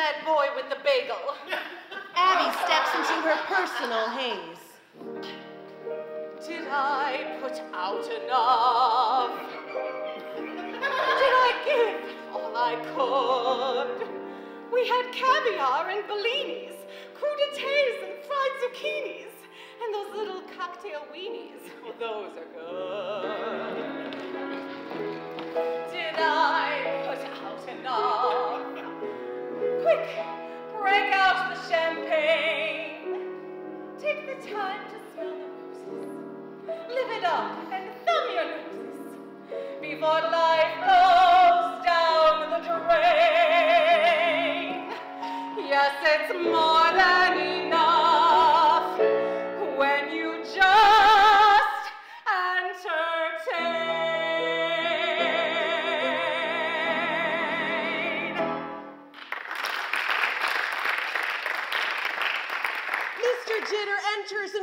that boy with the bagel? Abby steps into her personal haze. Did I put out enough? Did I give all I could? We had caviar and bellinis, crudités and fried zucchinis, and those little cocktail weenies. Well, those are good. Did I put out enough? Quick, break out the champagne. Take the time to smell the roses. Live it up and thumb your noses before life goes down the drain. Yes, it's more than enough when you just entertain. Mr. Jitter enters